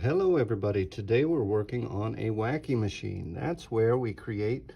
Hello everybody, today we're working on a Wacky machine. That's where we create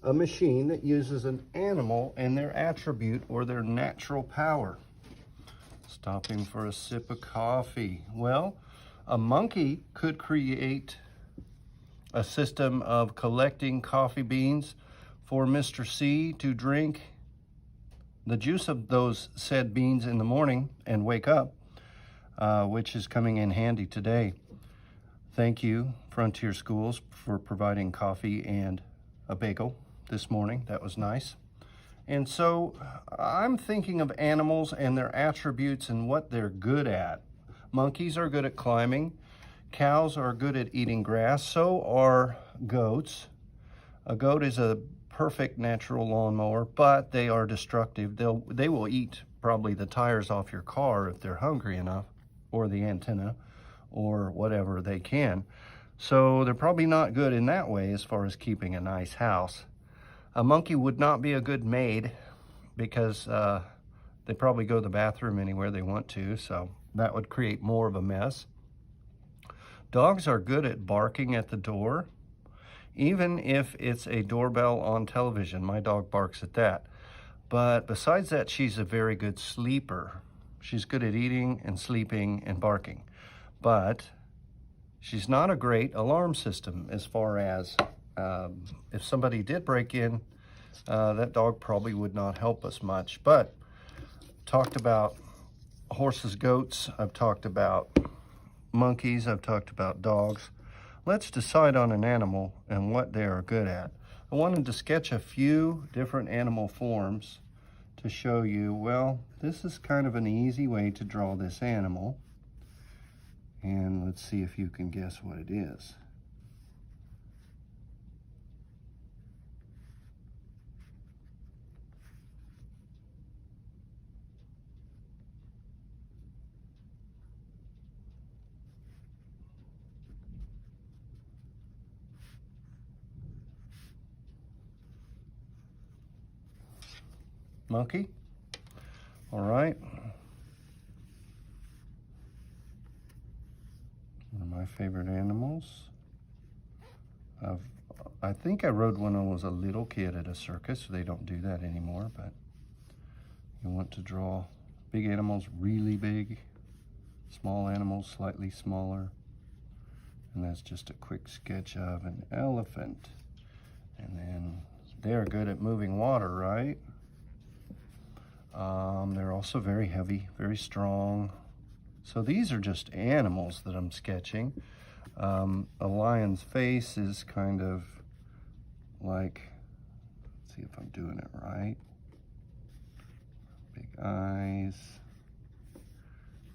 a machine that uses an animal and their attribute or their natural power. Stopping for a sip of coffee. Well, a monkey could create a system of collecting coffee beans for Mr.C to drink the juice of those said beans in the morning and wake up, which is coming in handy today. Thank you, Frontier Schools, for providing coffee and a bagel this morning. That was nice. And so I'm thinking of animals and their attributes and what they're good at. Monkeys are good at climbing. Cows are good at eating grass. So are goats. A goat is a perfect natural lawnmower, but they are destructive. They will eat probably the tires off your car if they're hungry enough, or the antenna, or whatever they can. So they're probably not good in that way as far as keeping a nice house. A monkey would not be a good maid because they probably go to the bathroom anywhere they want to, so that would create more of a mess. Dogs are good at barking at the door, even if it's a doorbell on television. My dog barks at that. But besides that, she's a very good sleeper. She's good at eating and sleeping and barking. But she's not a great alarm system as far as if somebody did break in, that dog probably would not help us much. But talked about horses, goats, I've talked about monkeys, I've talked about dogs. Let's decide on an animal and what they are good at. I wanted to sketch a few different animal forms to show you, well, this is kind of an easy way to draw this animal. And let's see if you can guess what it is. Monkey? All right. One of my favorite animals. I think I rode one when I was a little kid at a circus. They don't do that anymore, but you want to draw big animals really big, small animals slightly smaller. And that's just a quick sketch of an elephant. And then they're good at moving water, right? They're also very heavy, very strong. So these are just animals that I'm sketching. A lion's face is kind of like, let's see if I'm doing it right. Big eyes,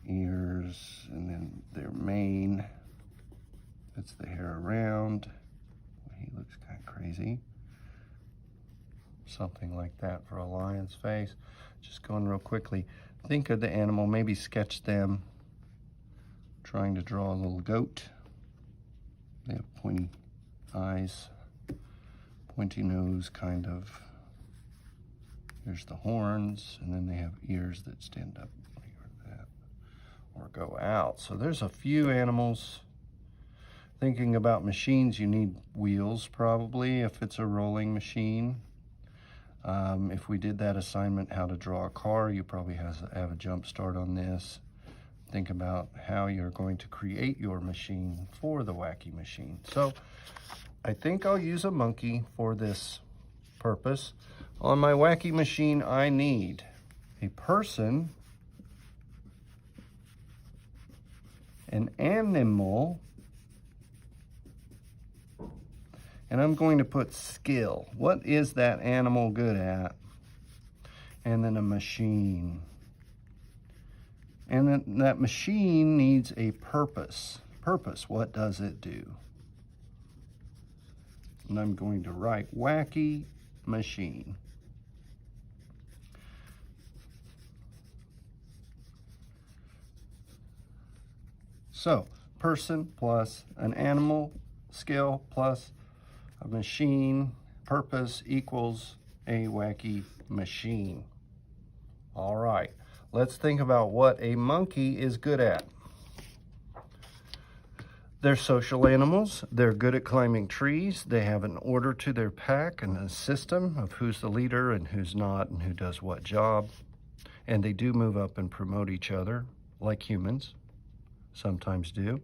ears, and then their mane. That's the hair around. He looks kind of crazy. Something like that for a lion's face. Just going real quickly. Think of the animal, maybe sketch them. Trying to draw a little goat. They have pointy eyes, pointy nose kind of. Here's the horns, and then they have ears that stand up like that or go out. So there's a few animals. Thinking about machines, you need wheels probably if it's a rolling machine. If we did that assignment, how to draw a car, you probably have a jump start on this. Think about how you're going to create your machine for the Wacky machine. So I think I'll use a monkey for this purpose. On my Wacky machine, I need a person, an animal, and I'm going to put skill. What is that animal good at? And then a machine. And then that machine needs a purpose. Purpose, what does it do? And I'm going to write Wacky machine. So, person plus an animal, skill plus a machine, purpose equals a Wacky machine. All right, let's think about what a monkey is good at. They're social animals. They're good at climbing trees. They have an order to their pack and a system of who's the leader and who's not and who does what job. And they do move up and promote each other, like humans sometimes do.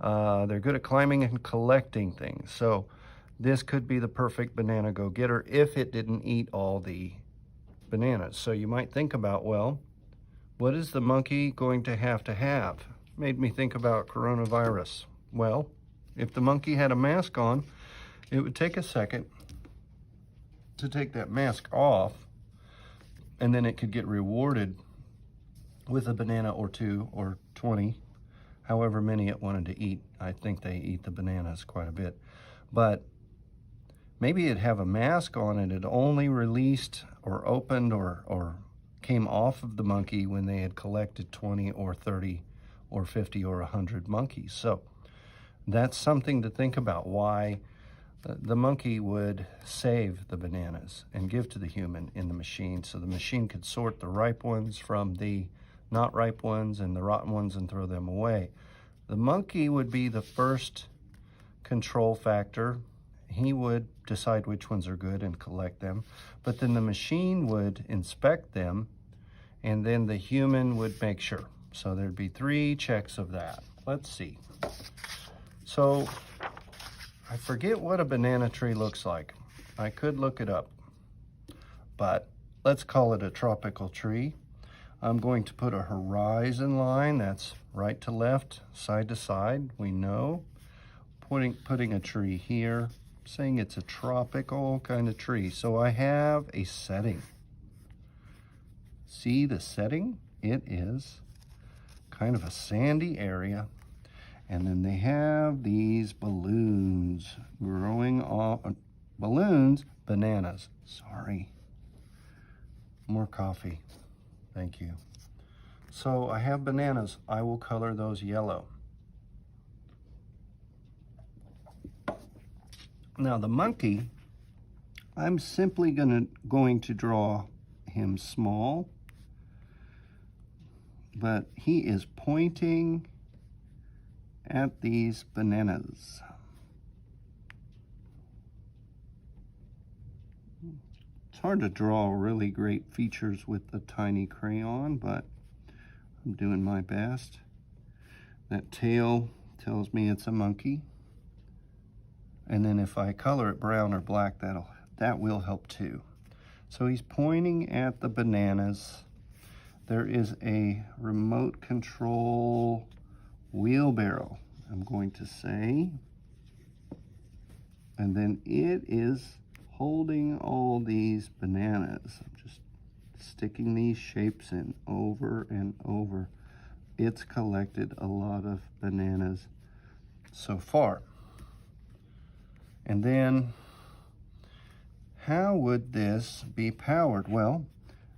They're good at climbing and collecting things. So this could be the perfect banana go-getter if it didn't eat all the bananas. So you might think about, well, what is the monkey going to have? Made me think about coronavirus. Well, if the monkey had a mask on, it would take a second to take that mask off, and then it could get rewarded with a banana or 2 or 20, however many it wanted to eat. I think they eat the bananas quite a bit. But maybe it'd have a mask on and it only released or opened or came off of the monkey when they had collected 20 or 30 or 50 or 100 monkeys. So that's something to think about, why the monkey would save the bananas and give to the human in the machine, so the machine could sort the ripe ones from the not ripe ones and the rotten ones and throw them away. The monkey would be the first control factor. He would decide which ones are good and collect them, but then the machine would inspect them, and then the human would make sure. So there'd be 3 checks of that. Let's see. So I forget what a banana tree looks like. I could look it up, but let's call it a tropical tree. I'm going to put a horizon line, that's right to left, side to side, we know. Putting a tree here, saying it's a tropical kind of tree. So I have a setting. See the setting? It is kind of a sandy area. And then they have these balloons growing off, bananas, sorry. More coffee, thank you. So I have bananas, I will color those yellow. Now the monkey, I'm simply going to draw him small, but he is pointing at these bananas. It's hard to draw really great features with the tiny crayon, but I'm doing my best. That tail tells me it's a monkey. And then if I color it brown or black, that will help too. So he's pointing at the bananas. There is a remote control wheelbarrow, I'm going to say. And then it is holding all these bananas. I'm just sticking these shapes in over and over. It's collected a lot of bananas so far. And then, how would this be powered? Well,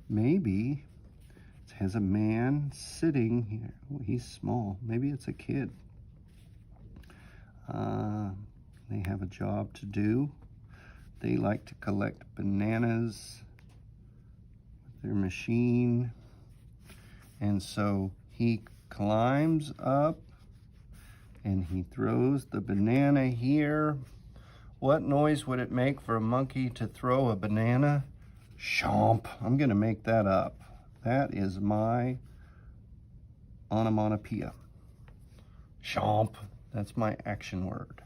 maybe it has a man sitting here. Oh, he's small. Maybe it's a kid. They have a job to do. They like to collect bananas with their machine. And so he climbs up and he throws the banana here. What noise would it make for a monkey to throw a banana? Chomp. I'm going to make that up. That is my onomatopoeia. Chomp. That's my action word.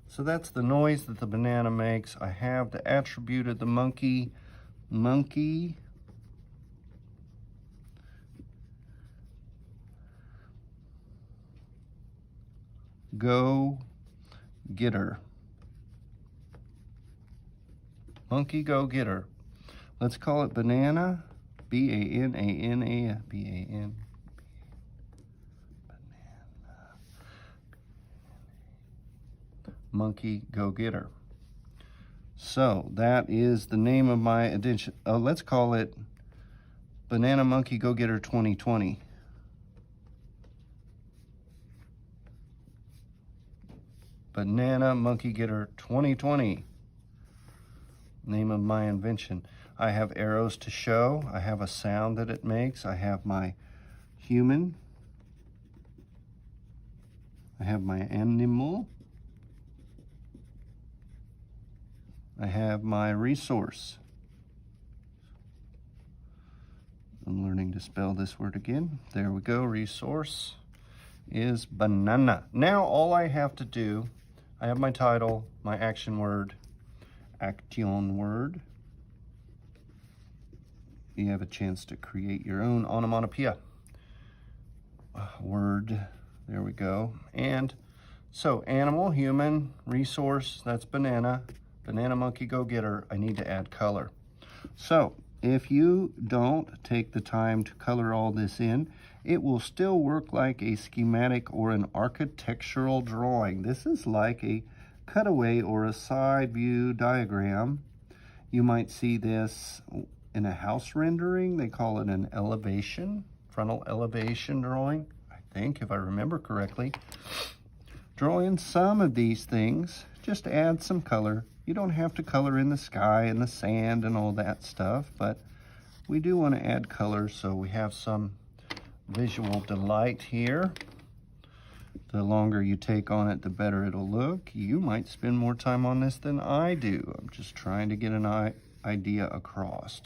So that's the noise that the banana makes. I have the attribute of the monkey. Monkey. Go getter. Monkey go getter. Let's call it banana. B-A-N-A-N-A. B-A-N. Banana. Monkey go getter. So that is the name of my edition. Let's call it Banana Monkey Go Getter 2020. Banana Monkey Getter 2020. Name of my invention. I have arrows to show. I have a sound that it makes. I have my human. I have my animal. I have my resource. I'm learning to spell this word again. There we go. Resource is banana. Now all I have to do, I have my title, my action word, action word. You have a chance to create your own onomatopoeia word. There we go. And so animal, human, resource, that's banana. Banana, monkey, go getter. I need to add color. So if you don't take the time to color all this in, it will still work like a schematic or an architectural drawing. This is like a cutaway or a side view diagram. You might see this in a house rendering. They call it an elevation, frontal elevation drawing, I think, if I remember correctly. Drawing some of these things, just add some color. You don't have to color in the sky and the sand and all that stuff, but we do want to add color so we have some visual delight here. The longer you take on it, the better it'll look. You might spend more time on this than I do. I'm just trying to get an idea across.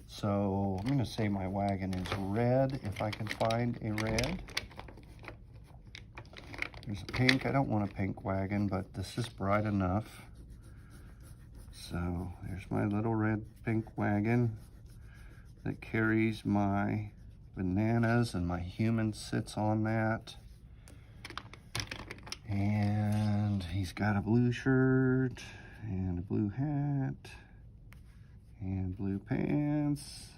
So I'm going to say my wagon is red, if I can find a red. There's a pink. I don't want a pink wagon, but this is bright enough. So there's my little red pink wagon that carries my bananas, and my human sits on that. And he's got a blue shirt and a blue hat and blue pants,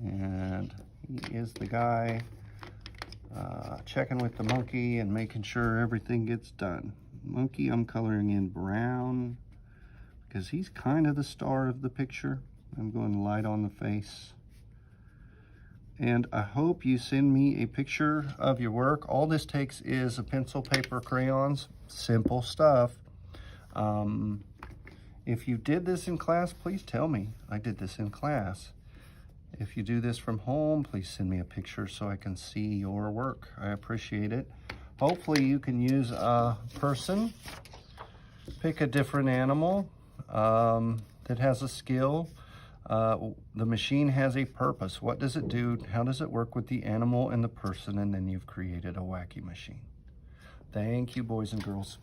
and he is the guy checking with the monkey and making sure everything gets done. Monkey, I'm coloring in brown because he's kind of the star of the picture. I'm going light on the face. And I hope you send me a picture of your work. All this takes is a pencil, paper, crayons, simple stuff. If you did this in class, please tell me I did this in class. If you do this from home, please send me a picture so I can see your work. I appreciate it. Hopefully you can use a person, pick a different animal that has a skill. The machine has a purpose. What does it do? How does it work with the animal and the person? And then you've created a wacky machine. Thank you, boys and girls.